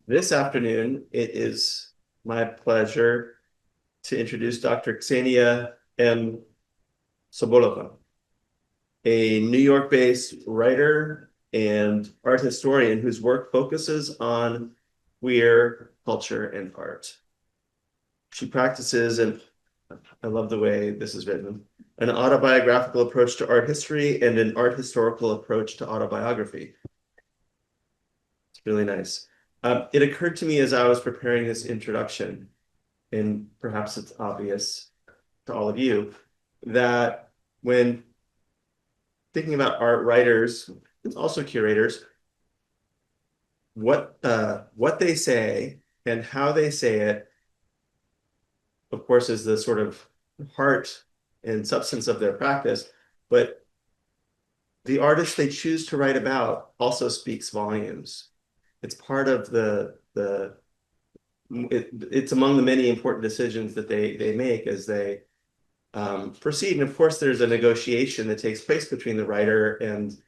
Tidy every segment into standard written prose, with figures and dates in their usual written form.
This afternoon, it is my pleasure to introduce Dr. Ksenia M. Soboleva, a New York-based writer and art historian whose work focuses on queer culture and art. She practices, and I love the way this is written, an autobiographical approach to art history and an art historical approach to autobiography. It's really nice. It occurred to me as I was preparing this introduction, and perhaps it's obvious to all of you, that when thinking about art writers, and also curators, what they say and how they say it, of course, is the sort of heart and substance of their practice, but the artist they choose to write about also speaks volumes. It's part of it's among the many important decisions that they make as they proceed. And of course, there's a negotiation that takes place between the writer and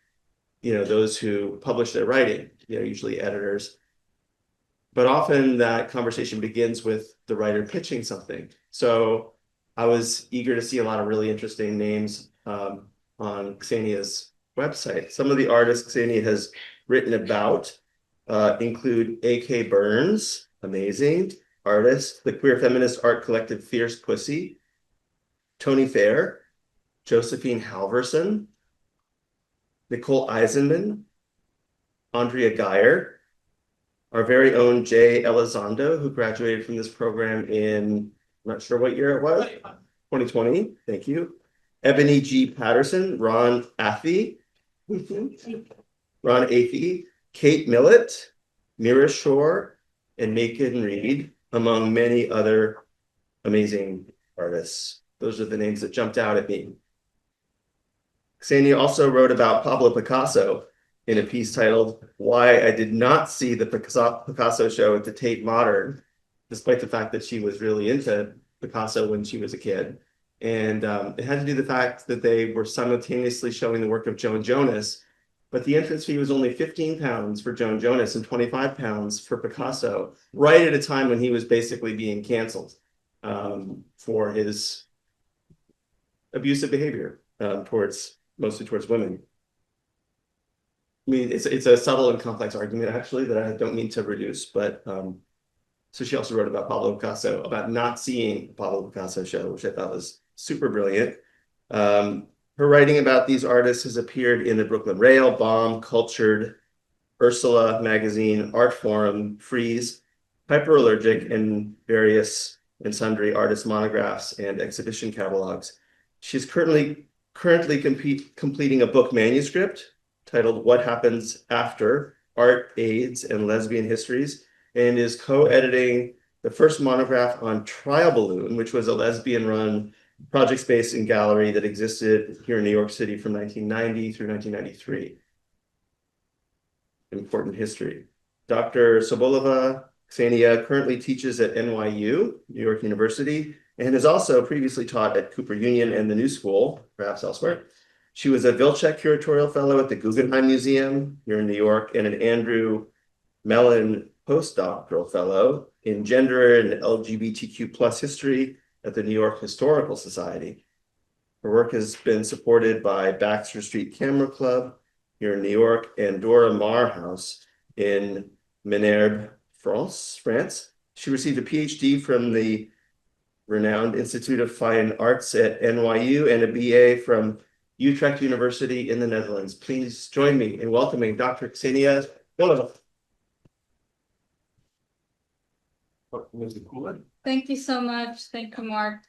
those who publish their writing, usually editors. But often that conversation begins with the writer pitching something. So I was eager to see a lot of really interesting names on Ksenia's website. Some of the artists Ksenia has written about include A.K. Burns, amazing artist, the queer feminist art collective Fierce Pussy, Tony Fair, Josephine Halverson, Nicole Eisenman, Andrea Geyer, our very own Jay Elizondo, who graduated from this program in, I'm not sure what year it was, 2020, thank you. Ebony G. Patterson, Ron Athey, Kate Millett, Mira Shore, and Macon Reed, among many other amazing artists. Those are the names that jumped out at me. Ksenia also wrote about Pablo Picasso in a piece titled "Why I Did Not See the Picasso Show at the Tate Modern," despite the fact that she was really into Picasso when she was a kid. And it had to do with the fact that they were simultaneously showing the work of Joan Jonas, but the entrance fee was only 15 pounds for Joan Jonas and 25 pounds for Picasso, right at a time when he was basically being canceled for his abusive behavior mostly towards women. I mean, it's a subtle and complex argument, actually, that I don't mean to reduce, but so she also wrote about Pablo Picasso, about not seeing the Pablo Picasso show, which I thought was super brilliant. Her writing about these artists has appeared in the Brooklyn Rail, Bomb, Cultured, Ursula Magazine, Artforum, Frieze, Hyperallergic, and various and sundry artist monographs and exhibition catalogues. She's currently completing a book manuscript titled "What Happens After: Art, AIDS, and Lesbian Histories," and is co-editing the first monograph on Trial Balloon, which was a lesbian-run project space and gallery that existed here in New York City from 1990 through 1993. Important history. Dr. Soboleva Ksenia currently teaches at NYU, New York University, and has also previously taught at Cooper Union and the New School, perhaps elsewhere. She was a Vilcek Curatorial Fellow at the Guggenheim Museum here in New York and an Andrew Mellon Postdoctoral Fellow in Gender and LGBTQ History at the New York Historical Society. Her work has been supported by Baxter St Camera Club here in New York and Dora Maar House in Minerve, France. She received a PhD from the renowned Institute of Fine Arts at NYU and a BA from Utrecht University in the Netherlands. Please join me in welcoming Dr. Ksenia Soboleva. Thank you so much. Thank you, Mark,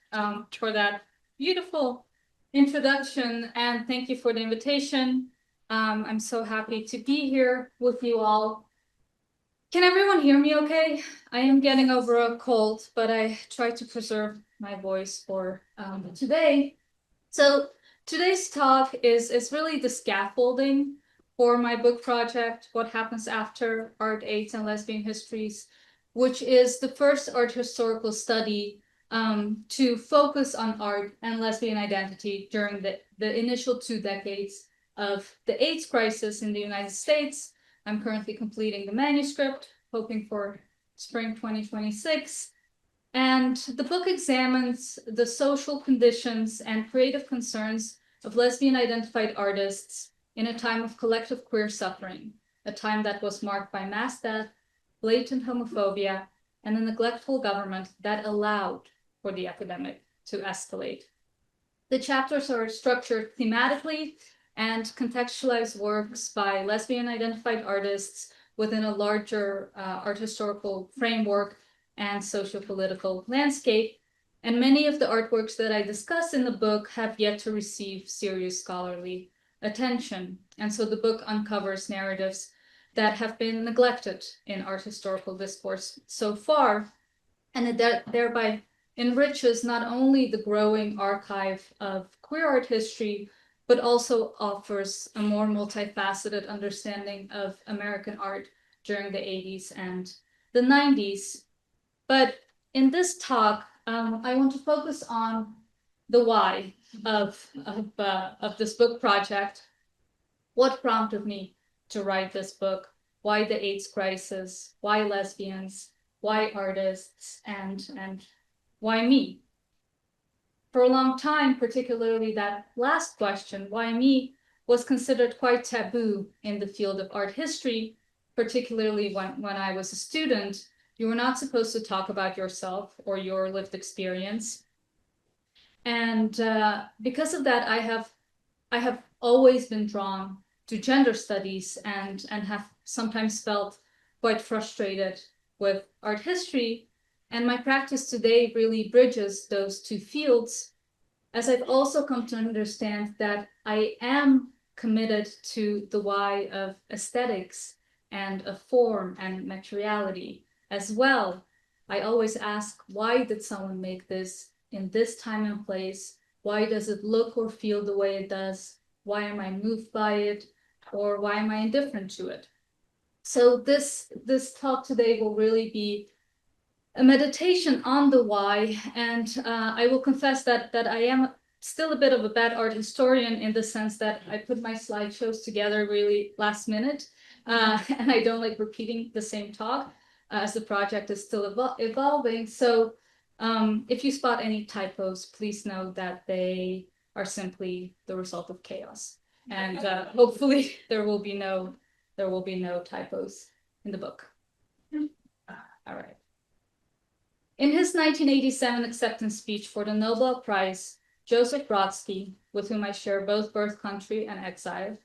for that beautiful introduction, and thank you for the invitation. I'm so happy to be here with you all. Can everyone hear me okay? I am getting over a cold, but I try to preserve my voice for today. So today's talk is really the scaffolding for my book project, What Happens After: Art, AIDS, and Lesbian Histories, which is the first art historical study to focus on art and lesbian identity during the initial 2 decades of the AIDS crisis in the United States. I'm currently completing the manuscript, hoping for spring 2026. And the book examines the social conditions and creative concerns of lesbian identified artists in a time of collective queer suffering, a time that was marked by mass death, blatant homophobia, and a neglectful government that allowed for the epidemic to escalate. The chapters are structured thematically and contextualize works by lesbian identified artists within a larger art historical framework and socio-political landscape. And many of the artworks that I discuss in the book have yet to receive serious scholarly attention. And so the book uncovers narratives that have been neglected in art historical discourse so far, and it thereby enriches not only the growing archive of queer art history, but also offers a more multifaceted understanding of American art during the 80s and the 90s. But in this talk, I want to focus on the why of this book project. What prompted me to write this book? Why the AIDS crisis? Why lesbians? Why artists? And why me? For a long time, particularly that last question, why me, was considered quite taboo in the field of art history, particularly when I was a student. You were not supposed to talk about yourself or your lived experience. And because of that, I have always been drawn to gender studies and have sometimes felt quite frustrated with art history. And my practice today really bridges those two fields, as I've also come to understand that I am committed to the why of aesthetics and of form and materiality as well. I always ask, why did someone make this in this time and place? Why does it look or feel the way it does? Why am I moved by it? Or why am I indifferent to it? So this talk today will really be a meditation on the why, and I will confess that I am still a bit of a bad art historian in the sense that I put my slideshows together really last minute, and I don't like repeating the same talk as the project is still evolving. So if you spot any typos, please know that they are simply the result of chaos, and hopefully there will be no typos in the book. All right. In his 1987 acceptance speech for the Nobel Prize, Joseph Brodsky, with whom I share both birth country and exile,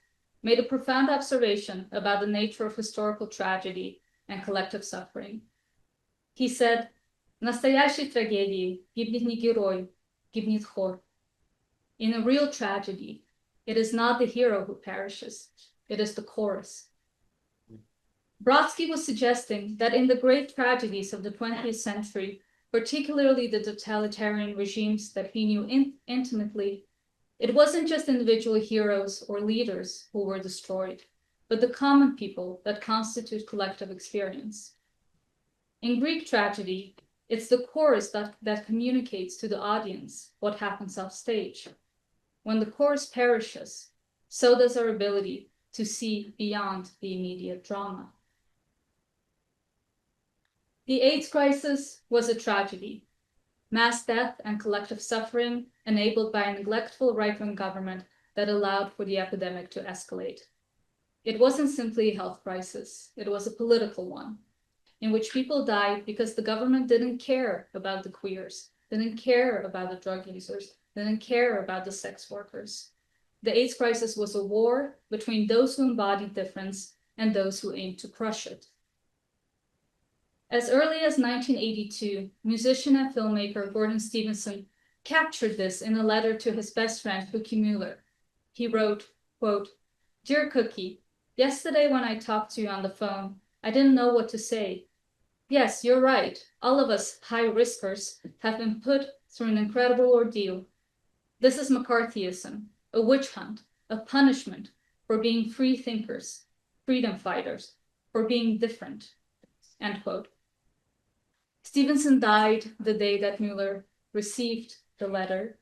made a profound observation about the nature of historical tragedy and collective suffering. He said, "Настоящей трагедии гибнет не герой, гибнет хор." In a real tragedy, it is not the hero who perishes, it is the chorus. Brodsky was suggesting that in the great tragedies of the 20th century, particularly the totalitarian regimes that he knew intimately, it wasn't just individual heroes or leaders who were destroyed, but the common people that constitute collective experience. In Greek tragedy, it's the chorus that communicates to the audience what happens off stage. When the chorus perishes, so does our ability to see beyond the immediate drama. The AIDS crisis was a tragedy, mass death and collective suffering enabled by a neglectful right-wing government that allowed for the epidemic to escalate. It wasn't simply a health crisis, it was a political one, in which people died because the government didn't care about the queers, didn't care about the drug users, didn't care about the sex workers. The AIDS crisis was a war between those who embodied difference and those who aimed to crush it. As early as 1982, musician and filmmaker Gordon Stevenson captured this in a letter to his best friend, Cookie Mueller. He wrote, quote, "Dear Cookie, yesterday when I talked to you on the phone, I didn't know what to say. Yes, you're right. All of us high-riskers have been put through an incredible ordeal. This is McCarthyism, a witch hunt, a punishment for being free thinkers, freedom fighters, for being different." End quote. Stevenson died the day that Mueller received the letter,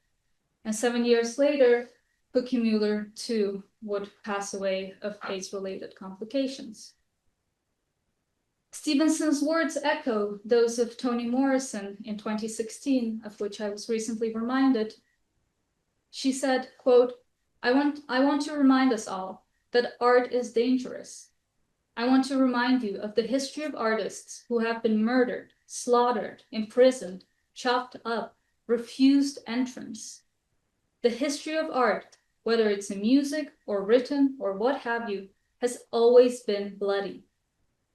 and 7 years later, Cookie Mueller too would pass away of AIDS-related complications. Stevenson's words echo those of Toni Morrison in 2016, of which I was recently reminded. She said, quote, I want to remind us all that art is dangerous. I want to remind you of the history of artists who have been murdered, slaughtered, imprisoned, chopped up, refused entrance. The history of art, whether it's in music or written or what have you, has always been bloody.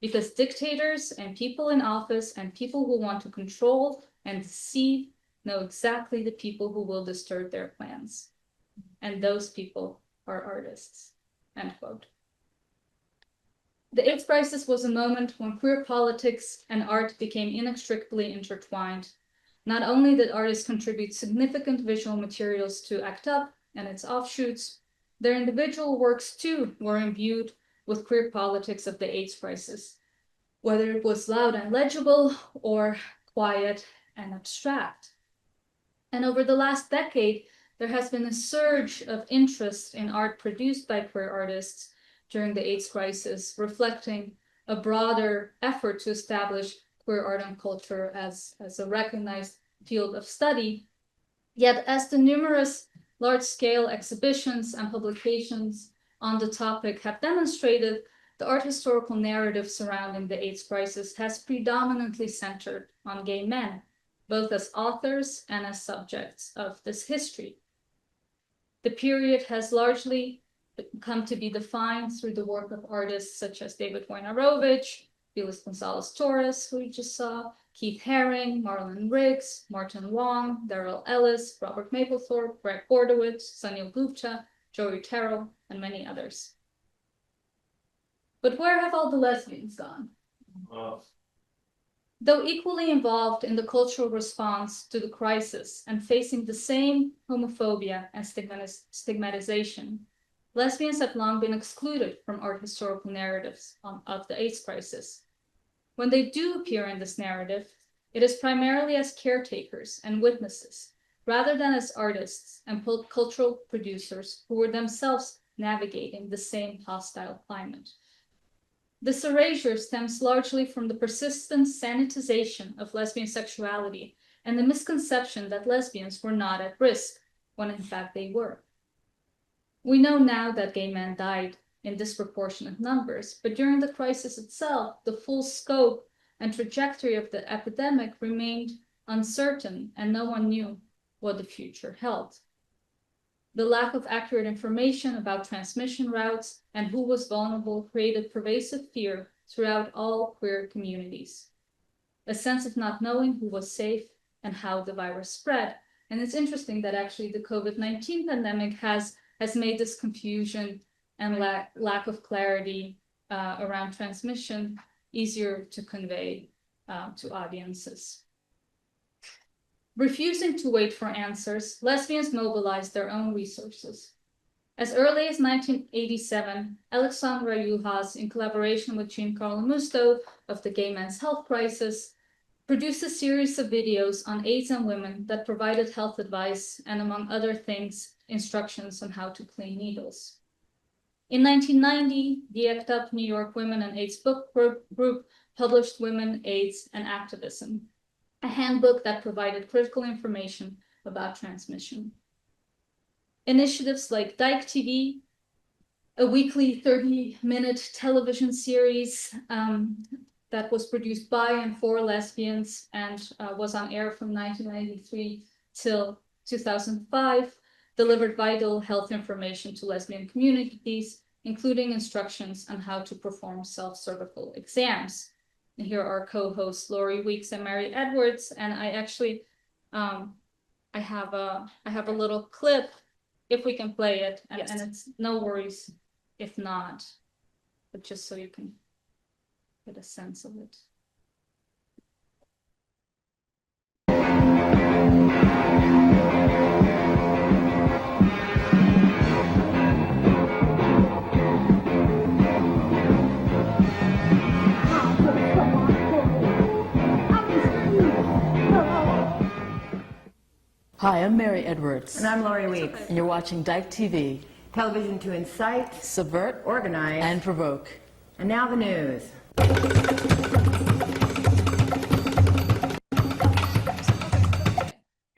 Because dictators and people in office and people who want to control and deceive know exactly the people who will disturb their plans. And those people are artists, end quote. The AIDS crisis was a moment when queer politics and art became inextricably intertwined. Not only did artists contribute significant visual materials to ACT UP and its offshoots, their individual works too were imbued with queer politics of the AIDS crisis, whether it was loud and legible or quiet and abstract. And over the last decade, there has been a surge of interest in art produced by queer artists during the AIDS crisis, reflecting a broader effort to establish queer art and culture as a recognized field of study. Yet, as the numerous large-scale exhibitions and publications on the topic have demonstrated, the art historical narrative surrounding the AIDS crisis has predominantly centered on gay men, both as authors and as subjects of this history. The period has largely come to be defined through the work of artists such as David Wojnarowicz, Felix Gonzalez Torres, who we just saw, Keith Haring, Marlon Riggs, Martin Wong, Darrell Ellis, Robert Mapplethorpe, Greg Bordowitz, Sunil Gupta, Joey Terrell, and many others. But where have all the lesbians gone? Though equally involved in the cultural response to the crisis and facing the same homophobia and stigmatization, lesbians have long been excluded from art historical narratives of the AIDS crisis. When they do appear in this narrative, it is primarily as caretakers and witnesses, rather than as artists and cultural producers who were themselves navigating the same hostile climate. This erasure stems largely from the persistent sanitization of lesbian sexuality and the misconception that lesbians were not at risk, when in fact they were. We know now that gay men died in disproportionate numbers, but during the crisis itself, the full scope and trajectory of the epidemic remained uncertain, and no one knew what the future held. The lack of accurate information about transmission routes and who was vulnerable created pervasive fear throughout all queer communities. A sense of not knowing who was safe and how the virus spread. And it's interesting that actually the COVID-19 pandemic has made this confusion and lack of clarity around transmission easier to convey to audiences. Refusing to wait for answers, lesbians mobilized their own resources. As early as 1987, Alexandra Juhas, in collaboration with Jean Carlo Musto of the Gay Men's Health Crisis, produced a series of videos on AIDS and women that provided health advice and, among other things, instructions on how to clean needles. In 1990, the ACT UP New York Women and AIDS book group published Women, AIDS, and Activism, a handbook that provided critical information about transmission. Initiatives like Dyke TV, a weekly 30-minute television series that was produced by and for lesbians and was on air from 1993 till 2005, delivered vital health information to lesbian communities, including instructions on how to perform self-cervical exams. And here are co-hosts Lori Weeks and Mary Edwards, and I actually, I have a little clip, if we can play it, and, yes. And it's no worries if not, but just so you can get a sense of it. Hi, I'm Mary Edwards. And I'm Lori Weeks. And you're watching Dyke TV. Television to incite, Subvert, organize, and provoke. And now the news.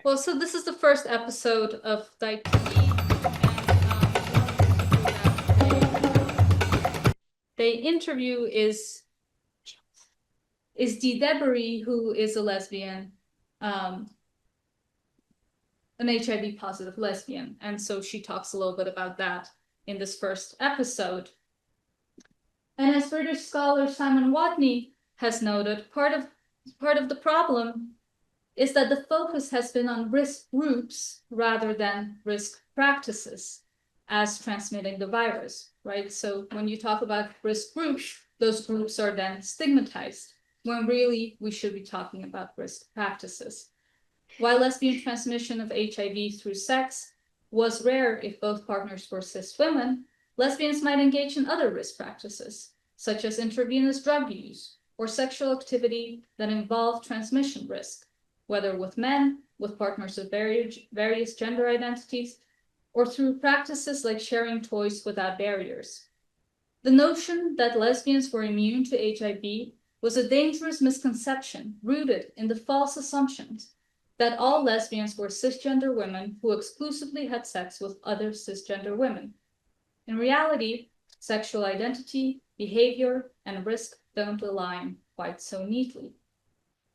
Well, so this is the first episode of Dyke TV, and the interview is Dee Debery, who is a lesbian, an HIV positive lesbian, and so she talks a little bit about that in this first episode. And as British scholar Simon Watney has noted, part of the problem is that the focus has been on risk groups rather than risk practices as transmitting the virus, right? So when you talk about risk groups, those groups are then stigmatized, when really we should be talking about risk practices. While lesbian transmission of HIV through sex was rare if both partners were cis women, lesbians might engage in other risk practices, such as intravenous drug use or sexual activity that involve transmission risk, whether with men, with partners of various gender identities, or through practices like sharing toys without barriers. The notion that lesbians were immune to HIV was a dangerous misconception rooted in the false assumptions that all lesbians were cisgender women who exclusively had sex with other cisgender women. In reality, sexual identity, behavior, and risk don't align quite so neatly.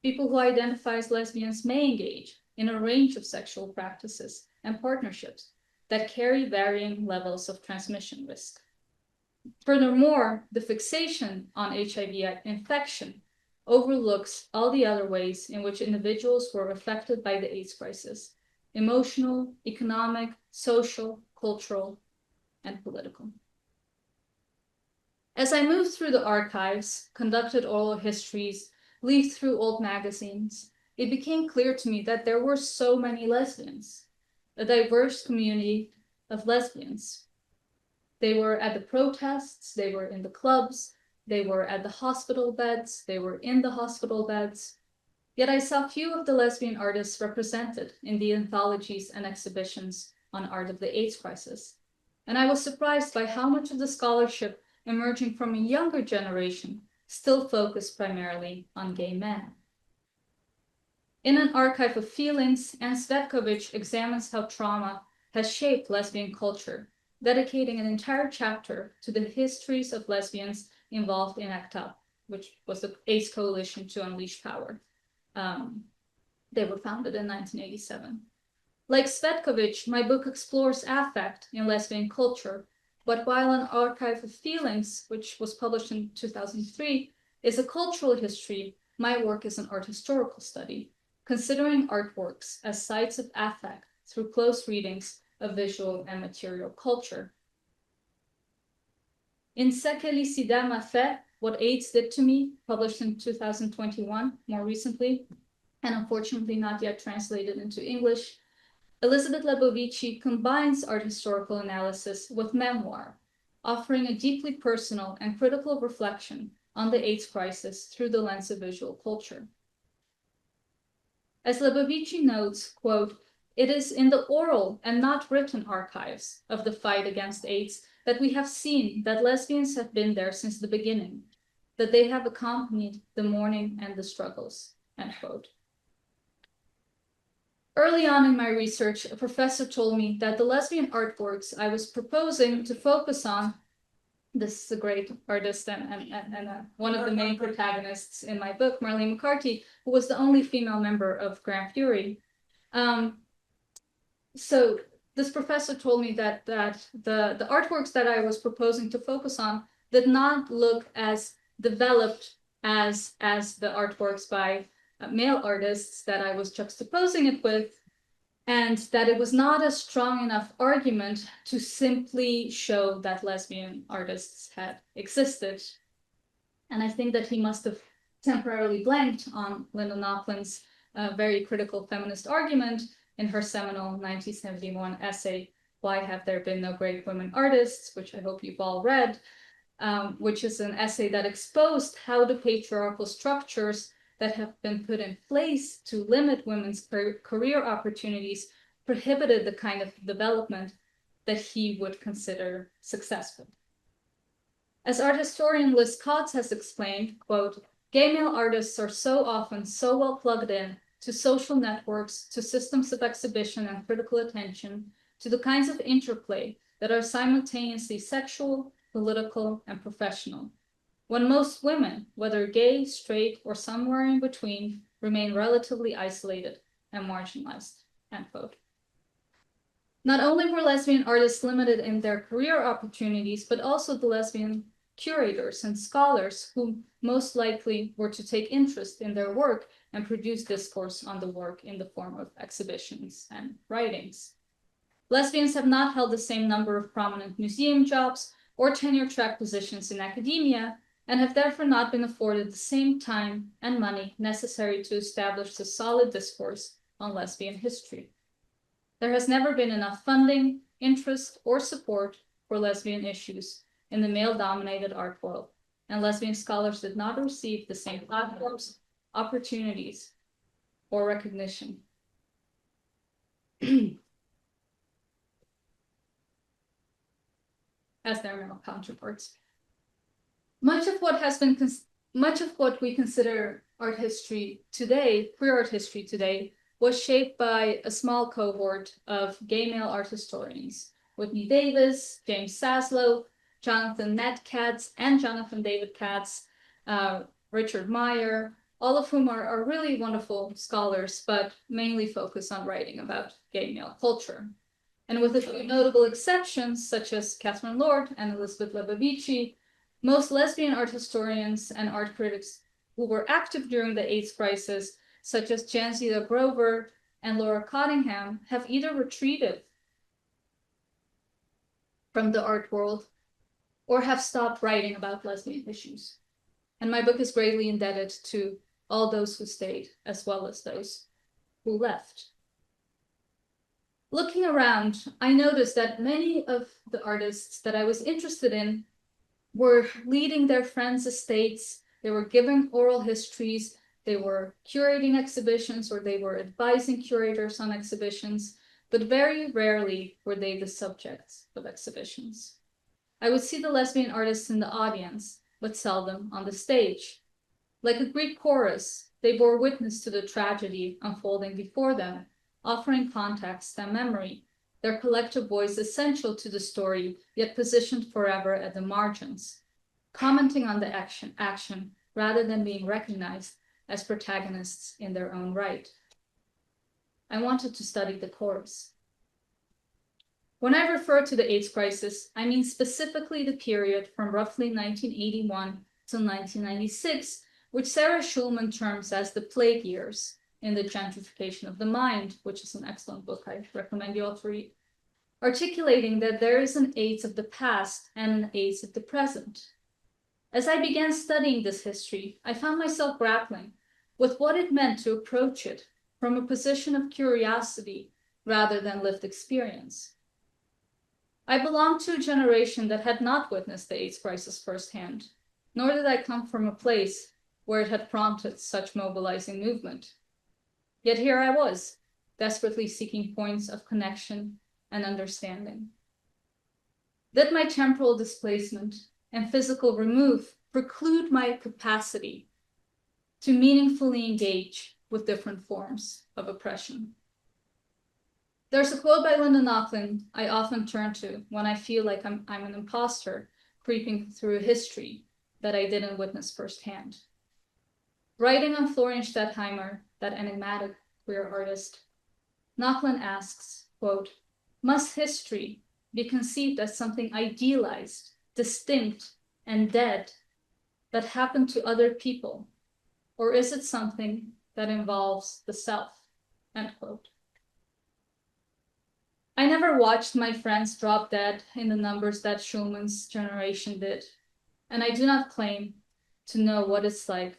People who identify as lesbians may engage in a range of sexual practices and partnerships that carry varying levels of transmission risk. Furthermore, the fixation on HIV infection overlooks all the other ways in which individuals were affected by the AIDS crisis: emotional, economic, social, cultural, and political. As I moved through the archives, conducted oral histories, leafed through old magazines, it became clear to me that there were so many lesbians, a diverse community of lesbians. They were at the protests, they were in the clubs, they were at the hospital beds, they were in the hospital beds. Yet I saw few of the lesbian artists represented in the anthologies and exhibitions on art of the AIDS crisis. And I was surprised by how much of the scholarship emerging from a younger generation still focused primarily on gay men. In An Archive of Feelings, Anne Svetkovich examines how trauma has shaped lesbian culture, dedicating an entire chapter to the histories of lesbians involved in ACT UP, which was the AIDS Coalition to Unleash Power. They were founded in 1987. Like Svetkovich, my book explores affect in lesbian culture, but while An Archive of Feelings, which was published in 2003, is a cultural history, my work is an art historical study, considering artworks as sites of affect through close readings of visual and material culture. In Ce que le sida m'a fait, What AIDS Did to Me, published in 2021, more recently, and unfortunately not yet translated into English, Elizabeth Lebovici combines art historical analysis with memoir, offering a deeply personal and critical reflection on the AIDS crisis through the lens of visual culture. As Lebovici notes, quote, "It is in the oral and not written archives of the fight against AIDS that we have seen that lesbians have been there since the beginning, that they have accompanied the mourning and the struggles," end quote. Early on in my research, a professor told me that the lesbian artworks I was proposing to focus on, this is a great artist and one of the main protagonists in my book, Marlene McCarthy, who was the only female member of Grand Fury. So this professor told me that the artworks that I was proposing to focus on did not look as developed as the artworks by male artists that I was juxtaposing it with, and that it was not a strong enough argument to simply show that lesbian artists had existed. And I think that he must have temporarily blanked on Linda Noplin's very critical feminist argument in her seminal 1971 essay, Why Have There Been No Great Women Artists, which I hope you've all read, which is an essay that exposed how the patriarchal structures that have been put in place to limit women's career opportunities prohibited the kind of development that he would consider successful. As art historian Liz Cox has explained, quote, gay male artists are so often so well plugged in to social networks, to systems of exhibition and critical attention, to the kinds of interplay that are simultaneously sexual, political, and professional, when most women, whether gay, straight, or somewhere in between, remain relatively isolated and marginalized, end quote. Not only were lesbian artists limited in their career opportunities, but also the lesbian curators and scholars who most likely were to take interest in their work and produce discourse on the work in the form of exhibitions and writings. Lesbians have not held the same number of prominent museum jobs or tenure-track positions in academia, and have therefore not been afforded the same time and money necessary to establish a solid discourse on lesbian history. There has never been enough funding, interest, or support for lesbian issues in the male-dominated art world, and lesbian scholars did not receive the same platforms, opportunities, or recognition. As their male counterparts. Much of what we consider art history today, queer art history today, was shaped by a small cohort of gay male art historians, Whitney Davis, James Saslow, Jonathan Ned Katz, and Jonathan David Katz, Richard Meyer, all of whom are really wonderful scholars, but mainly focus on writing about gay male culture. And with a few notable exceptions, such as Catherine Lord and Elizabeth Lebovici, most lesbian art historians and art critics who were active during the AIDS crisis, such as Jansita Grover and Laura Cottingham, have either retreated from the art world or have stopped writing about lesbian issues. And my book is greatly indebted to all those who stayed, as well as those who left. Looking around, I noticed that many of the artists that I was interested in were leading their friends' estates, they were giving oral histories, they were curating exhibitions, or they were advising curators on exhibitions, but very rarely were they the subjects of exhibitions. I would see the lesbian artists in the audience, but seldom on the stage. Like a Greek chorus, they bore witness to the tragedy unfolding before them, offering context and memory, their collective voice essential to the story, yet positioned forever at the margins, commenting on the action rather than being recognized as protagonists in their own right. I wanted to study the chorus. When I refer to the AIDS crisis, I mean specifically the period from roughly 1981 to 1996, which Sarah Schulman terms as the plague years in The Gentrification of the Mind, which is an excellent book I recommend you all to read, articulating that there is an AIDS of the past and an AIDS of the present. As I began studying this history, I found myself grappling with what it meant to approach it from a position of curiosity rather than lived experience. I belong to a generation that had not witnessed the AIDS crisis firsthand, nor did I come from a place where it had prompted such mobilizing movement. Yet here I was, desperately seeking points of connection and understanding. Did my temporal displacement and physical remove preclude my capacity to meaningfully engage with different forms of oppression? There's a quote by Linda Nochlin I often turn to when I feel like I'm an imposter creeping through a history that I didn't witness firsthand. Writing on Florian Stettheimer, that enigmatic queer artist, Nochlin asks, quote, must history be conceived as something idealized, distinct, and dead that happened to other people? Or is it something that involves the self? End quote. I never watched my friends drop dead in the numbers that Schulman's generation did, and I do not claim to know what it's like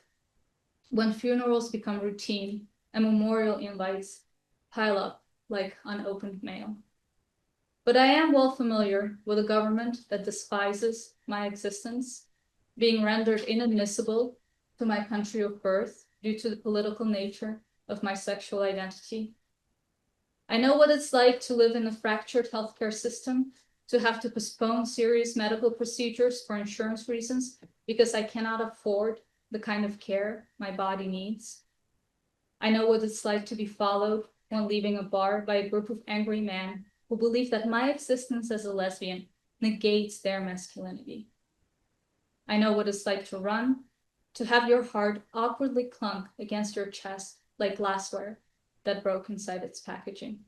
when funerals become routine and memorial invites pile up like unopened mail. But I am well familiar with a government that despises my existence, being rendered inadmissible to my country of birth due to the political nature of my sexual identity. I know what it's like to live in a fractured healthcare system, to have to postpone serious medical procedures for insurance reasons because I cannot afford the kind of care my body needs. I know what it's like to be followed when leaving a bar by a group of angry men who believe that my existence as a lesbian negates their masculinity. I know what it's like to run, to have your heart awkwardly clunk against your chest like glassware that broke inside its packaging.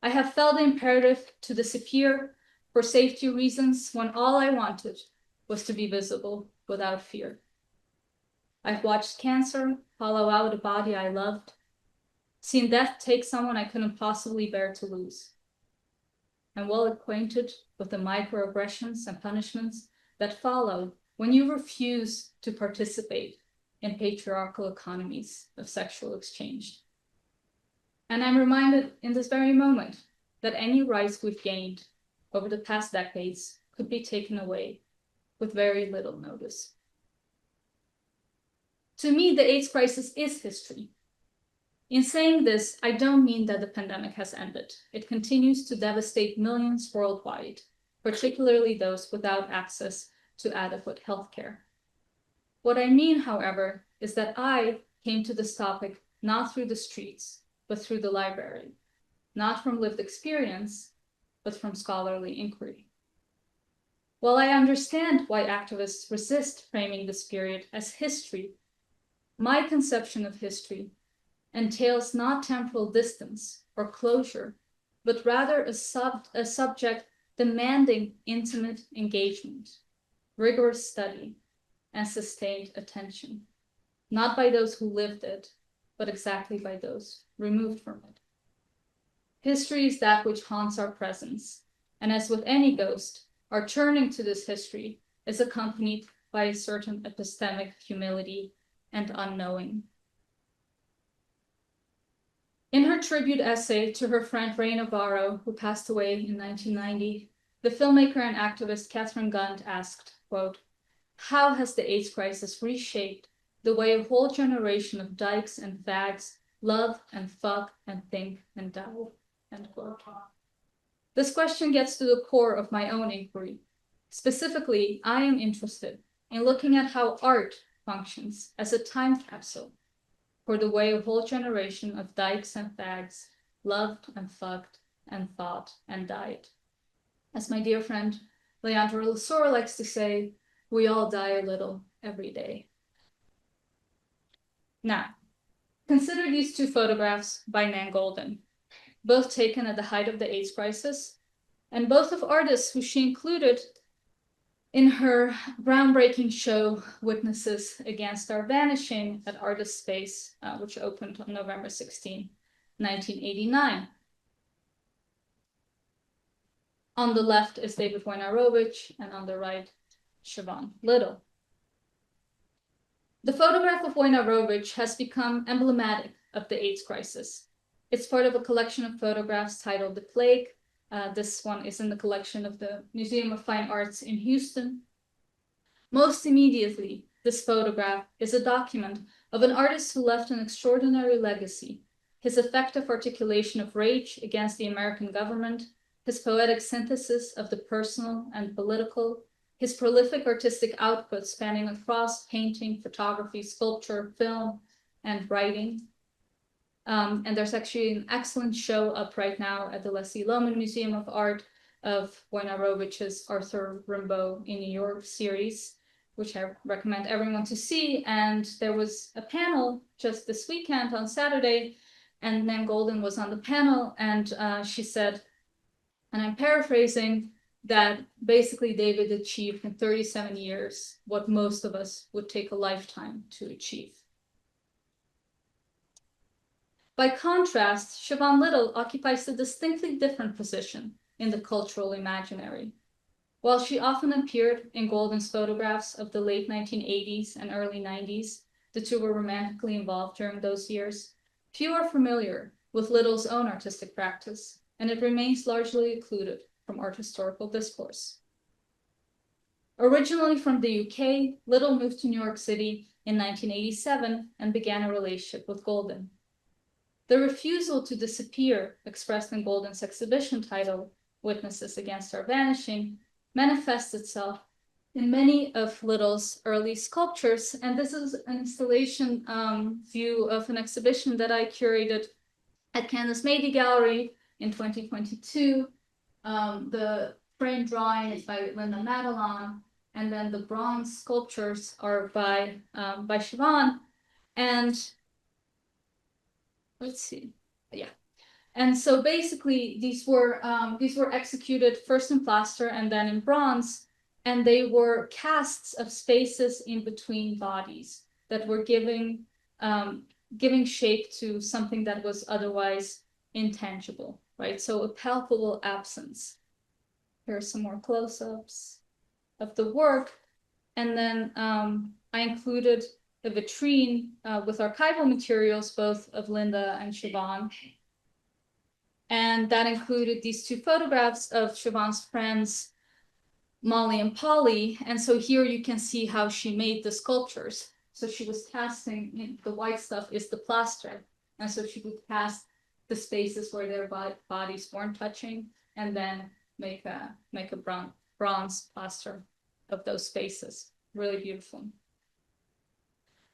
I have felt the imperative to disappear for safety reasons when all I wanted was to be visible without fear. I've watched cancer hollow out a body I loved, seen death take someone I couldn't possibly bear to lose. I'm well acquainted with the microaggressions and punishments that follow when you refuse to participate in patriarchal economies of sexual exchange. And I'm reminded in this very moment that any rights we've gained over the past decades could be taken away with very little notice. To me, the AIDS crisis is history. In saying this, I don't mean that the pandemic has ended. It continues to devastate millions worldwide, particularly those without access to adequate healthcare. What I mean, however, is that I came to this topic not through the streets, but through the library, not from lived experience, but from scholarly inquiry. While I understand why activists resist framing this period as history, my conception of history entails not temporal distance or closure, but rather a subject demanding intimate engagement, rigorous study, and sustained attention, not by those who lived it, but exactly by those removed from it. History is that which haunts our presence, and as with any ghost, our turning to this history is accompanied by a certain epistemic humility and unknowing. In her tribute essay to her friend Ray Navarro, who passed away in 1990, the filmmaker and activist Catherine Gund asked, quote, "How has the AIDS crisis reshaped the way a whole generation of dykes and fags love and fuck and think and die?" End quote. This question gets to the core of my own inquiry. Specifically, I am interested in looking at how art functions as a time capsule for the way a whole generation of dykes and fags loved and fucked and thought and died. As my dear friend Leandro Lasor likes to say, we all die a little every day. Now, consider these two photographs by Nan Goldin, both taken at the height of the AIDS crisis, and both of artists who she included in her groundbreaking show, Witnesses Against Our Vanishing at Artist Space, which opened on November 16, 1989. On the left is David Wojnarowicz, and on the right, Siobhan Little. The photograph of Wojnarowicz has become emblematic of the AIDS crisis. It's part of a collection of photographs titled The Plague. This one is in the collection of the Museum of Fine Arts in Houston. Most immediately, this photograph is a document of an artist who left an extraordinary legacy, his effective articulation of rage against the American government, his poetic synthesis of the personal and political, his prolific artistic output spanning across painting, photography, sculpture, film, and writing. And there's actually an excellent show up right now at the Leslie Lohman Museum of Art of Wojnarowicz's Arthur Rimbaud in New York series, which I recommend everyone to see. And there was a panel just this weekend on Saturday, and Nan Goldin was on the panel, and she said, and I'm paraphrasing, that basically David achieved in 37 years what most of us would take a lifetime to achieve. By contrast, Siobhan Little occupies a distinctly different position in the cultural imaginary. While she often appeared in Goldin's photographs of the late 1980s and early 90s, the two were romantically involved during those years, few are familiar with Little's own artistic practice, and it remains largely occluded from art historical discourse. Originally from the UK, Little moved to New York City in 1987 and began a relationship with Goldin. The refusal to disappear, expressed in Goldin's exhibition title, Witnesses Against Our Vanishing, manifests itself in many of Little's early sculptures. And this is an installation view of an exhibition that I curated at Candace Mady Gallery in 2022. The frame drawing is by Linda Madelon, and then the bronze sculptures are by Siobhan. And let's see, yeah. And so basically these were executed first in plaster and then in bronze, and they were casts of spaces in between bodies that were giving shape to something that was otherwise intangible, right? So a palpable absence. Here are some more close-ups of the work. And then I included a vitrine with archival materials, both of Linda and Siobhan. And that included these two photographs of Siobhan's friends, Molly and Polly. And so here you can see how she made the sculptures. So she was casting, the white stuff is the plaster. And so she would cast the spaces where their bodies weren't touching, and then make a bronze plaster of those spaces. Really beautiful.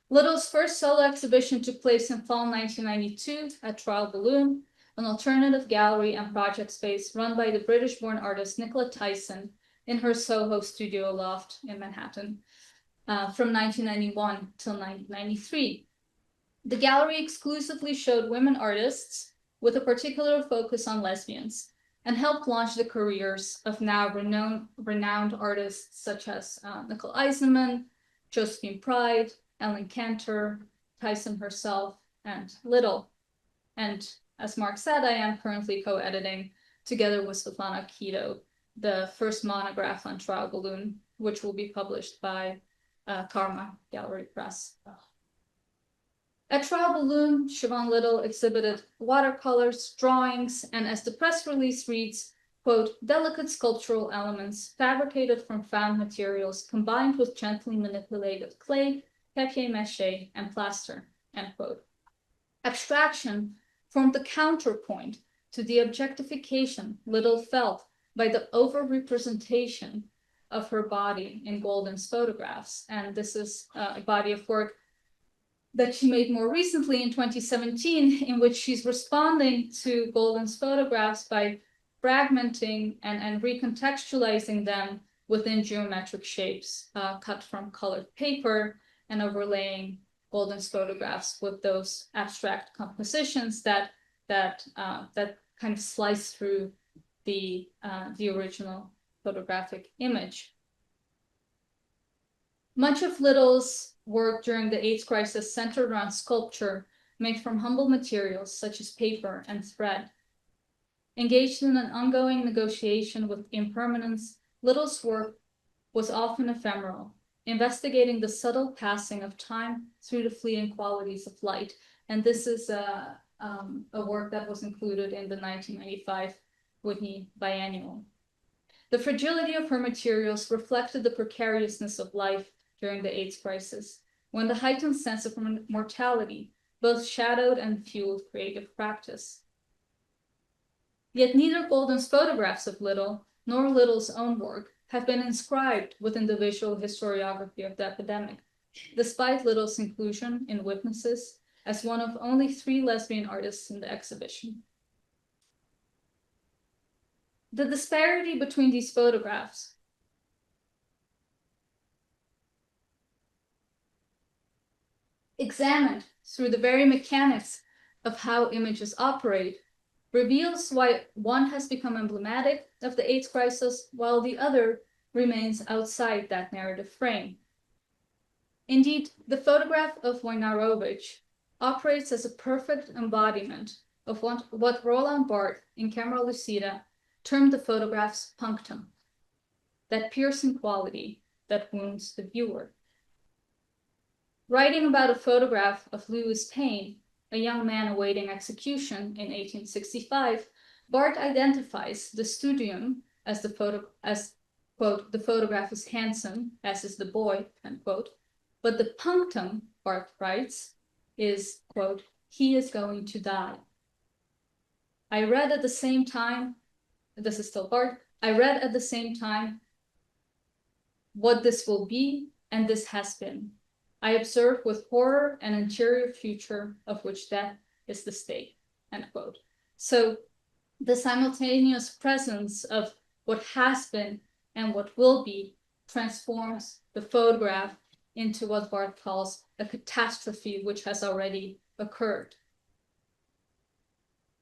Little's first solo exhibition took place in fall 1992 at Trial Balloon, an alternative gallery and project space run by the British-born artist Nicola Tyson in her Soho studio loft in Manhattan from 1991 till 1993. The gallery exclusively showed women artists with a particular focus on lesbians, and helped launch the careers of now renowned artists such as Nicole Eisenman, Josephine Pride, Ellen Cantor, Tyson herself, and Little. And as Mark said, I am currently co-editing, together with Svetlana Kito, the first monograph on Trial Balloon, which will be published by Karma Gallery Press. At Trial Balloon, Siobhan Little exhibited watercolors, drawings, and as the press release reads, quote, delicate sculptural elements fabricated from found materials combined with gently manipulated clay, papier-mâché, and plaster, end quote. Abstraction formed the counterpoint to the objectification Little felt by the over-representation of her body in Golden's photographs. And this is a body of work that she made more recently in 2017, in which she's responding to Golden's photographs by fragmenting and recontextualizing them within geometric shapes cut from colored paper, and overlaying Golden's photographs with those abstract compositions that kind of slice through the original photographic image. Much of Little's work during the AIDS crisis centered around sculpture made from humble materials such as paper and thread. Engaged in an ongoing negotiation with impermanence, Little's work was often ephemeral, investigating the subtle passing of time through the fleeting qualities of light. And this is a work that was included in the 1995 Whitney Biennial. The fragility of her materials reflected the precariousness of life during the AIDS crisis, when the heightened sense of mortality both shadowed and fueled creative practice. Yet neither Golden's photographs of Little nor Little's own work have been inscribed within the visual historiography of the epidemic, despite Little's inclusion in Witnesses as one of only 3 lesbian artists in the exhibition. The disparity between these photographs examined through the very mechanics of how images operate reveals why one has become emblematic of the AIDS crisis while the other remains outside that narrative frame. Indeed, the photograph of Wojnarowicz operates as a perfect embodiment of what Roland Barthes in Camera Lucida termed the photograph's punctum, that piercing quality that wounds the viewer. Writing about a photograph of Louis Payne, a young man awaiting execution in 1865, Barthes identifies the studium as quote, the photograph is handsome, as is the boy, end quote, but the punctum, Barthes writes, is, quote, he is going to die. I read at the same time this is still Bart, I read at the same time what this will be, and this has been. I observe with horror an interior future of which death is the stake, end quote. So the simultaneous presence of what has been and what will be transforms the photograph into what Barth calls a catastrophe which has already occurred.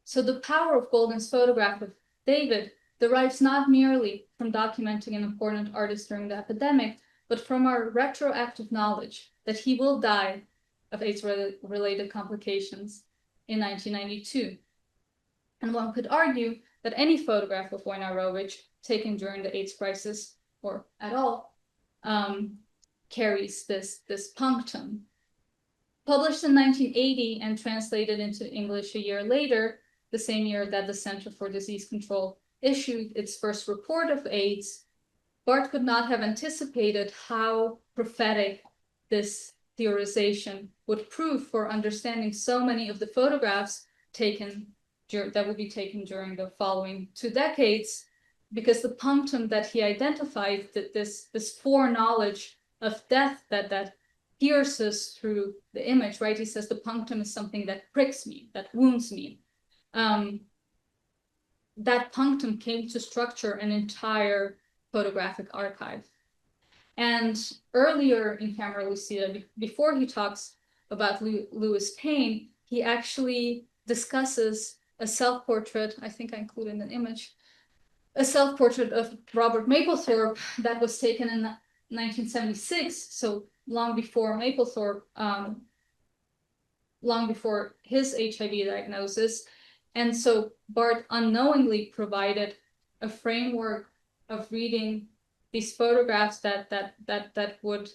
So the power of Golden's photograph of David derives not merely from documenting an important artist during the epidemic, but from our retroactive knowledge that he will die of AIDS-related complications in 1992. And one could argue that any photograph of Wojnarowicz taken during the AIDS crisis, or at all, carries this punctum. Published in 1980 and translated into English a year later, the same year that the Center for Disease Control issued its first report of AIDS, Barth could not have anticipated how prophetic this theorization would prove for understanding so many of the photographs that would be taken during the following 2 decades, because the punctum that he identified, that this foreknowledge of death that pierces through the image, right? He says the punctum is something that pricks me, that wounds me. That punctum came to structure an entire photographic archive. And earlier in Camera Lucida, before he talks about Louis Payne, he actually discusses a self-portrait, I think I included an image, a self-portrait of Robert Mapplethorpe that was taken in 1976, so long before Mapplethorpe, long before his HIV diagnosis. And so Barth unknowingly provided a framework of reading these photographs that would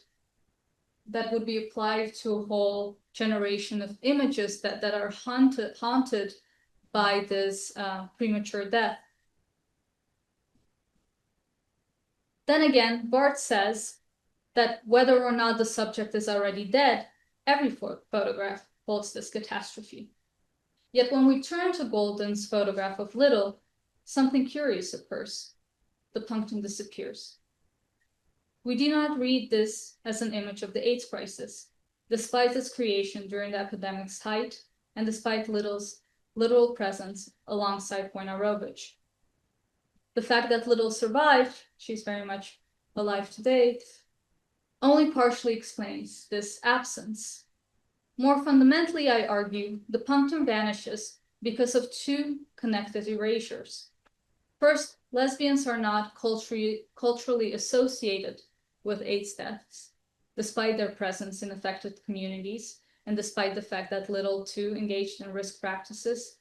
be applied to a whole generation of images that are haunted by this premature death. Then again, Barth says that whether or not the subject is already dead, every photograph holds this catastrophe. Yet when we turn to Golden's photograph of Little, something curious occurs. The punctum disappears. We do not read this as an image of the AIDS crisis, despite its creation during the epidemic's height and despite Little's literal presence alongside Wojnarowicz. The fact that Little survived, she's very much alive today, only partially explains this absence. More fundamentally, I argue, the punctum vanishes because of 2 connected erasures. First, lesbians are not culturally associated with AIDS deaths, despite their presence in affected communities, and despite the fact that Little too engaged in risk practices.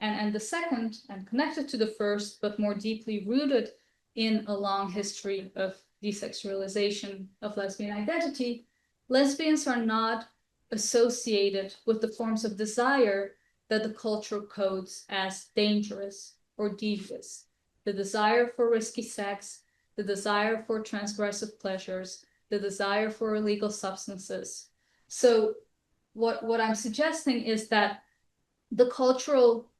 And the second, and connected to the first, but more deeply rooted in a long history of desexualization of lesbian identity, lesbians are not associated with the forms of desire that the culture codes as dangerous or devious. The desire for risky sex, the desire for transgressive pleasures, the desire for illegal substances. So what I'm suggesting is that the cultural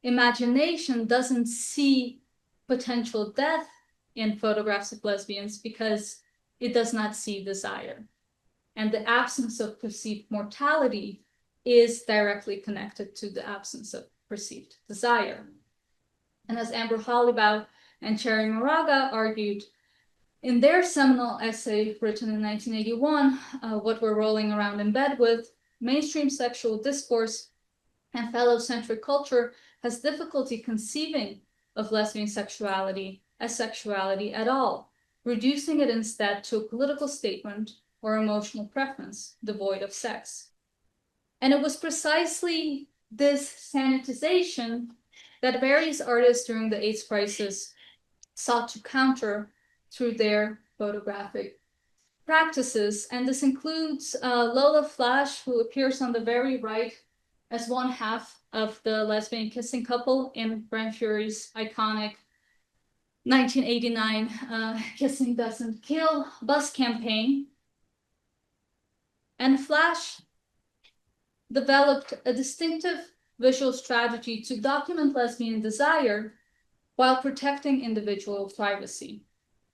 imagination doesn't see potential death in photographs of lesbians because it does not see desire. And the absence of perceived mortality is directly connected to the absence of perceived desire. And as Amber Hollybaugh and Cherry Moraga argued in their seminal essay written in 1981, What We're Rolling Around in Bed With, mainstream sexual discourse and fellow-centric culture has difficulty conceiving of lesbian sexuality as sexuality at all, reducing it instead to a political statement or emotional preference devoid of sex. And it was precisely this sanitization that various artists during the AIDS crisis sought to counter through their photographic practices. And this includes Lola Flash, who appears on the very right as one half of the lesbian kissing couple in Brent Fury's iconic 1989 Kissing Doesn't Kill bus campaign. And Flash developed a distinctive visual strategy to document lesbian desire while protecting individual privacy.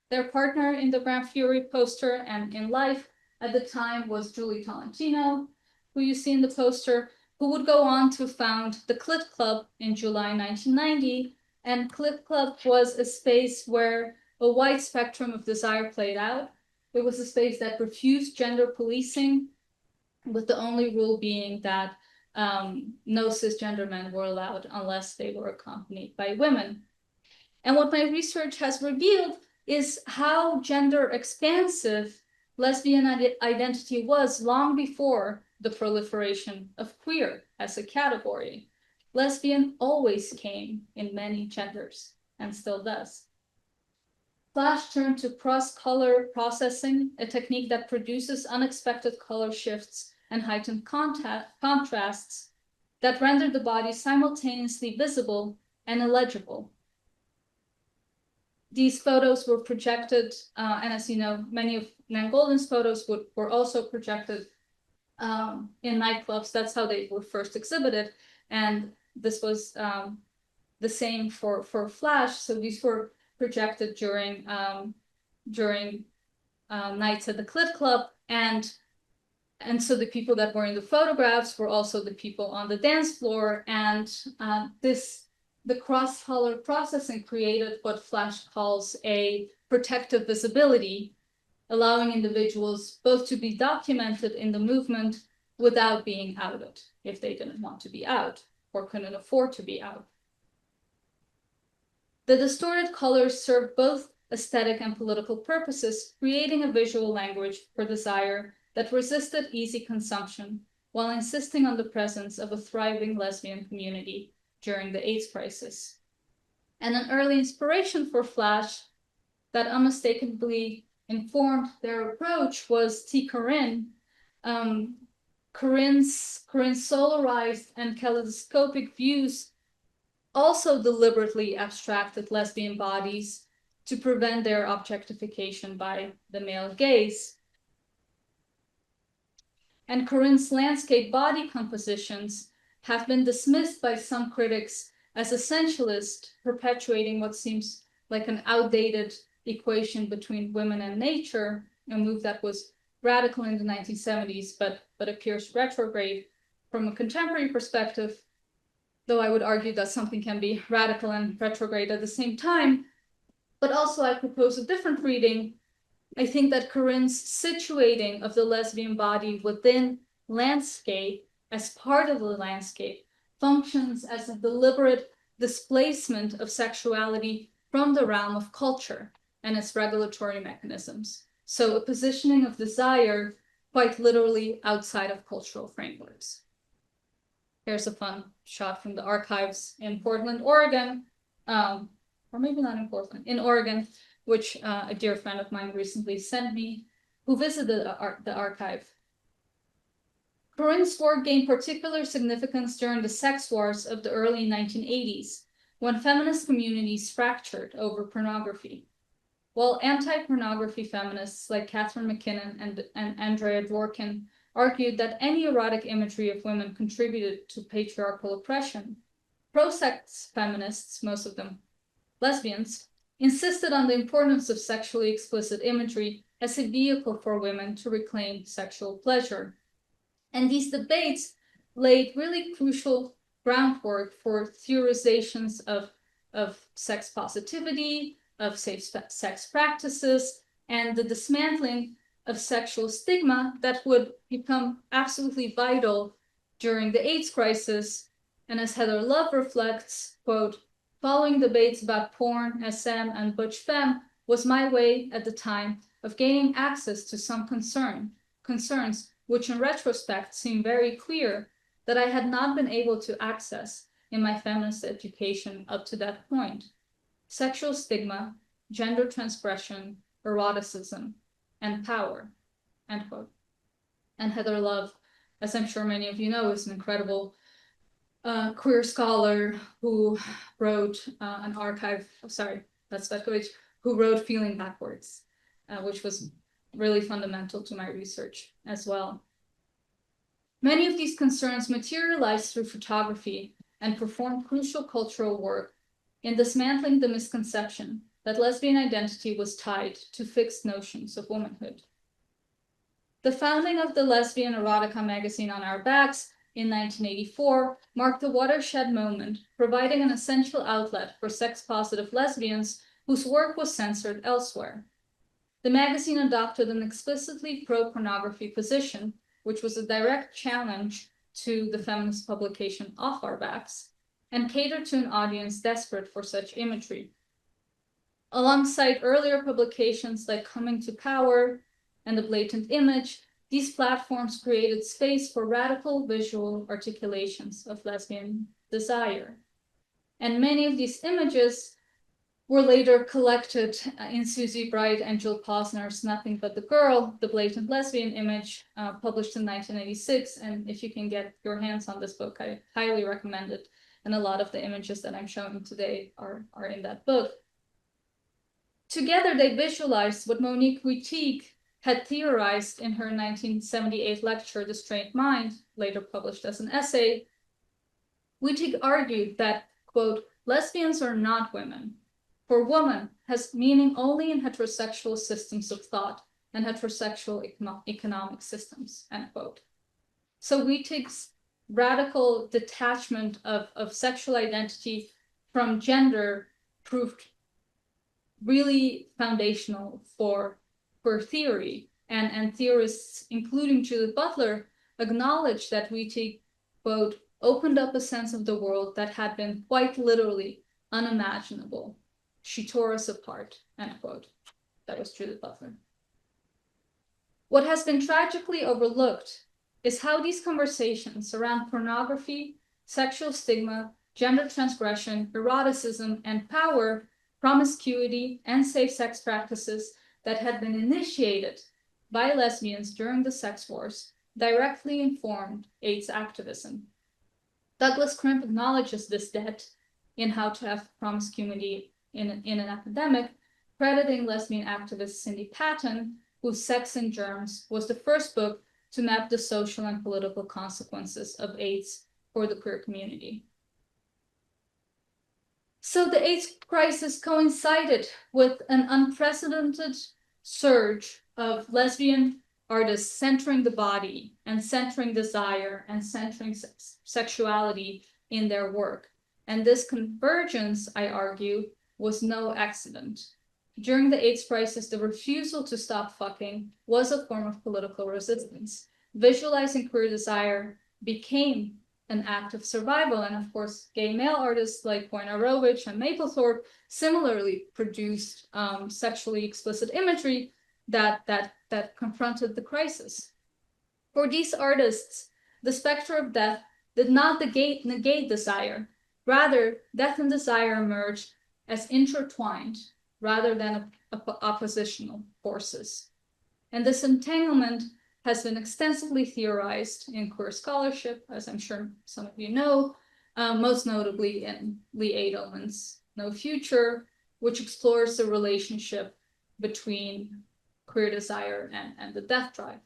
Their partner in the Grand Fury poster and in life at the time was Julie Tolentino, who you see in the poster, who would go on to found the Clit Club in July 1990. And Clit Club was a space where a wide spectrum of desire played out. It was a space that refused gender policing, with the only rule being that no cisgender men were allowed unless they were accompanied by women. And what my research has revealed is how gender expansive lesbian identity was long before the proliferation of queer as a category. Lesbian always came in many genders and still does. Flash turned to cross-color processing, a technique that produces unexpected color shifts and heightened contrasts that render the body simultaneously visible and illegible. These photos were projected, and as you know, many of Nan Goldin's photos were also projected in nightclubs. That's how they were first exhibited. And this was the same for Flash. So these were projected during nights at the Clit Club. And so the people that were in the photographs were also the people on the dance floor. And the cross-color processing created what Flash calls a protective visibility, allowing individuals both to be documented in the movement without being outed if they didn't want to be out or couldn't afford to be out. The distorted colors serve both aesthetic and political purposes, creating a visual language for desire that resisted easy consumption while insisting on the presence of a thriving lesbian community during the AIDS crisis. And an early inspiration for Flash that unmistakably informed their approach was T. Corinne. Corinne's solarized and kaleidoscopic views also deliberately abstracted lesbian bodies to prevent their objectification by the male gaze. And Corinne's landscape body compositions have been dismissed by some critics as essentialist, perpetuating what seems like an outdated equation between women and nature, a move that was radical in the 1970s, but appears retrograde from a contemporary perspective, though I would argue that something can be radical and retrograde at the same time. But also I propose a different reading. I think that Corinne's situating of the lesbian body within landscape as part of the landscape functions as a deliberate displacement of sexuality from the realm of culture and its regulatory mechanisms. So a positioning of desire quite literally outside of cultural frameworks. Here's a fun shot from the archives in Portland, Oregon, or maybe not in Portland, in Oregon, which a dear friend of mine recently sent me, who visited the archive. Corinne's work gained particular significance during the sex wars of the early 1980s, when feminist communities fractured over pornography. While anti-pornography feminists like Catherine McKinnon and Andrea Dworkin argued that any erotic imagery of women contributed to patriarchal oppression, pro-sex feminists, most of them lesbians, insisted on the importance of sexually explicit imagery as a vehicle for women to reclaim sexual pleasure. And these debates laid really crucial groundwork for theorizations of sex positivity, of safe sex practices, and the dismantling of sexual stigma that would become absolutely vital during the AIDS crisis. And as Heather Love reflects, quote, following debates about porn, SM, and butch femme was my way at the time of gaining access to some concerns which in retrospect seem very clear that I had not been able to access in my feminist education up to that point. Sexual stigma, gender transgression, eroticism, and power, end quote. And Heather Love, as I'm sure many of you know, is an incredible queer scholar who wrote an archive, who wrote Feeling Backwards, which was really fundamental to my research as well. Many of these concerns materialized through photography and performed crucial cultural work in dismantling the misconception that lesbian identity was tied to fixed notions of womanhood. The founding of the Lesbian Erotica magazine on our backs in 1984 marked a watershed moment, providing an essential outlet for sex-positive lesbians whose work was censored elsewhere. The magazine adopted an explicitly pro-pornography position, which was a direct challenge to the feminist publication Off Our Backs, and catered to an audience desperate for such imagery. Alongside earlier publications like Coming to Power and The Blatant Image, these platforms created space for radical visual articulations of lesbian desire. And many of these images were later collected in Susie Bright and Jill Posner's Nothing But the Girl, the Blatant Lesbian Image, published in 1986. And if you can get your hands on this book, I highly recommend it. And a lot of the images that I'm showing today are in that book. Together, they visualized what Monique Wittig had theorized in her 1978 lecture, The Strained Mind, later published as an essay. Wittig argued that, quote, lesbians are not women, for woman has meaning only in heterosexual systems of thought and heterosexual economic systems, end quote. So Wittig's radical detachment of sexual identity from gender proved really foundational for theory, and theorists, including Judith Butler, acknowledged that Wittig, quote, opened up a sense of the world that had been quite literally unimaginable. She tore us apart, end quote. That was Judith Butler. What has been tragically overlooked is how these conversations around pornography, sexual stigma, gender transgression, eroticism, and power, promiscuity, and safe sex practices that had been initiated by lesbians during the sex wars directly informed AIDS activism. Douglas Crimp acknowledges this debt in How to Have Promiscuity in an Epidemic, crediting lesbian activist Cindy Patton, whose Sex and Germs was the first book to map the social and political consequences of AIDS for the queer community. So the AIDS crisis coincided with an unprecedented surge of lesbian artists centering the body and centering desire and centering sexuality in their work. And this convergence, I argue, was no accident. During the AIDS crisis, the refusal to stop fucking was a form of political resistance. Visualizing queer desire became an act of survival. And of course, gay male artists like Wojnarowicz and Mapplethorpe similarly produced sexually explicit imagery that confronted the crisis. For these artists, the specter of death did not negate desire. Rather, death and desire emerged as intertwined rather than oppositional forces. And this entanglement has been extensively theorized in queer scholarship, as I'm sure some of you know, most notably in Lee Edelman's No Future, which explores the relationship between queer desire and the death drive.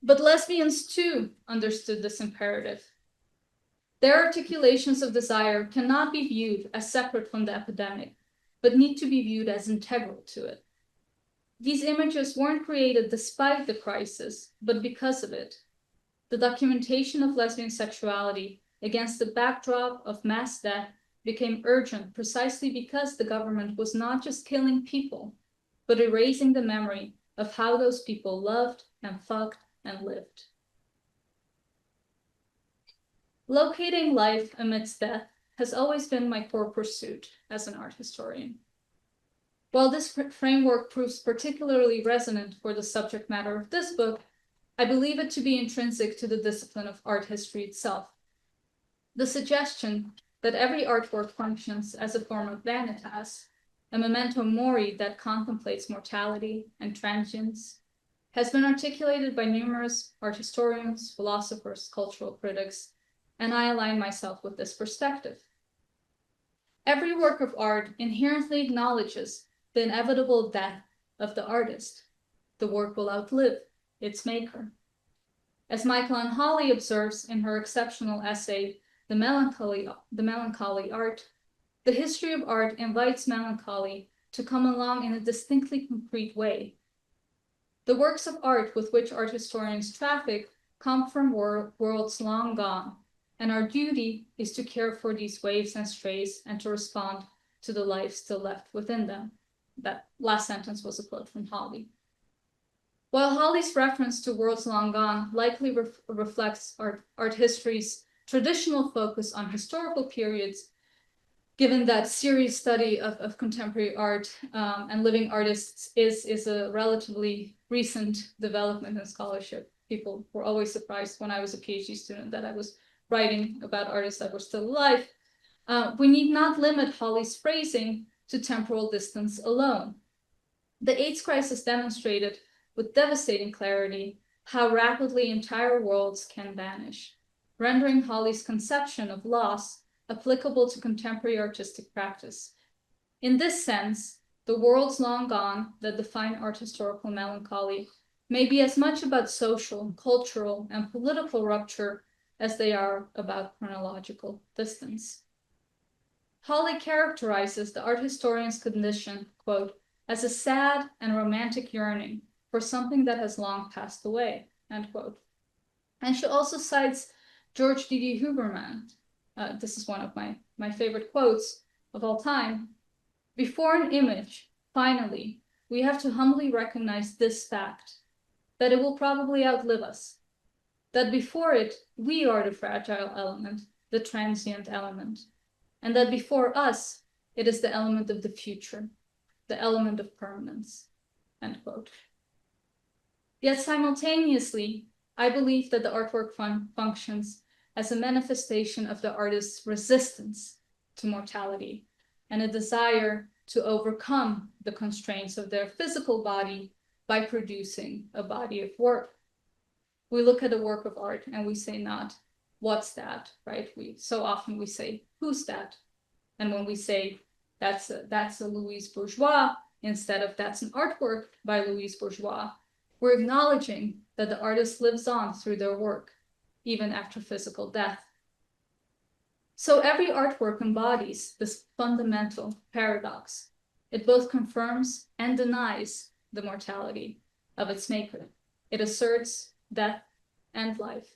But lesbians too understood this imperative. Their articulations of desire cannot be viewed as separate from the epidemic, but need to be viewed as integral to it. These images weren't created despite the crisis, but because of it. The documentation of lesbian sexuality against the backdrop of mass death became urgent precisely because the government was not just killing people, but erasing the memory of how those people loved and fucked and lived. Locating life amidst death has always been my core pursuit as an art historian. While this framework proves particularly resonant for the subject matter of this book, I believe it to be intrinsic to the discipline of art history itself. The suggestion that every artwork functions as a form of vanitas, a memento mori that contemplates mortality and transience, has been articulated by numerous art historians, philosophers, cultural critics, and I align myself with this perspective. Every work of art inherently acknowledges the inevitable death of the artist. The work will outlive its maker. As Michael Ann Hawley observes in her exceptional essay, The Melancholy Art, the history of art invites melancholy to come along in a distinctly concrete way. The works of art with which art historians traffic come from worlds long gone, and our duty is to care for these waves and strays and to respond to the life still left within them. That last sentence was a quote from Holly. While Holly's reference to worlds long gone likely reflects art history's traditional focus on historical periods, given that serious study of contemporary art and living artists is a relatively recent development in scholarship. People were always surprised when I was a PhD student that I was writing about artists that were still alive. We need not limit Holly's phrasing to temporal distance alone. The AIDS crisis demonstrated with devastating clarity how rapidly entire worlds can vanish, rendering Holly's conception of loss applicable to contemporary artistic practice. In this sense, the worlds long gone that define art historical melancholy may be as much about social, cultural, and political rupture as they are about chronological distance. Holly characterizes the art historian's condition, quote, as a sad and romantic yearning for something that has long passed away, end quote. And she also cites George D.D. Huberman. This is one of my favorite quotes of all time. Before an image, finally, we have to humbly recognize this fact, that it will probably outlive us, that before it, we are the fragile element, the transient element, and that before us, it is the element of the future, the element of permanence, end quote. Yet simultaneously, I believe that the artwork functions as a manifestation of the artist's resistance to mortality and a desire to overcome the constraints of their physical body by producing a body of work. We look at a work of art and we say not, what's that, right? So often we say, who's that? And when we say, that's a Louise Bourgeois, instead of that's an artwork by Louise Bourgeois, we're acknowledging that the artist lives on through their work, even after physical death. So every artwork embodies this fundamental paradox. It both confirms and denies the mortality of its maker. It asserts death and life.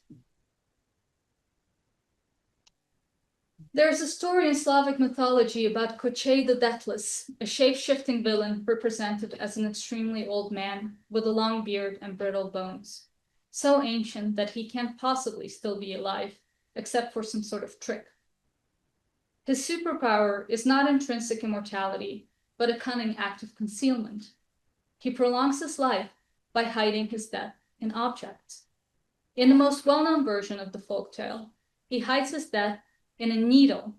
There's a story in Slavic mythology about Kochei the Deathless, a shape-shifting villain represented as an extremely old man with a long beard and brittle bones, so ancient that he can't possibly still be alive, except for some sort of trick. His superpower is not intrinsic immortality, but a cunning act of concealment. He prolongs his life by hiding his death in objects. In the most well-known version of the folktale, he hides his death in a needle,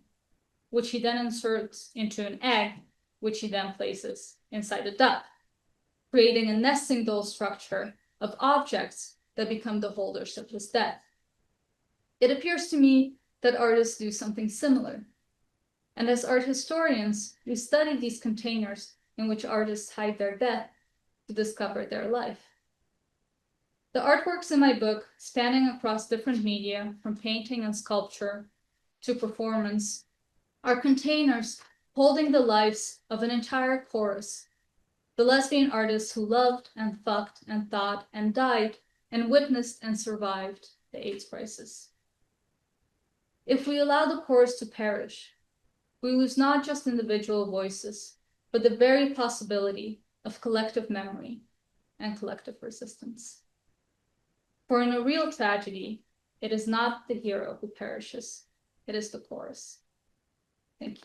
which he then inserts into an egg, which he then places inside a duck, creating a nesting doll structure of objects that become the holders of his death. It appears to me that artists do something similar. And as art historians, we study these containers in which artists hide their death to discover their life. The artworks in my book, spanning across different media, from painting and sculpture to performance, are containers holding the lives of an entire chorus, the lesbian artists who loved and fucked and thought and died and witnessed and survived the AIDS crisis. If we allow the chorus to perish, we lose not just individual voices, but the very possibility of collective memory and collective resistance. For in a real tragedy, it is not the hero who perishes, it is the chorus. Thank you.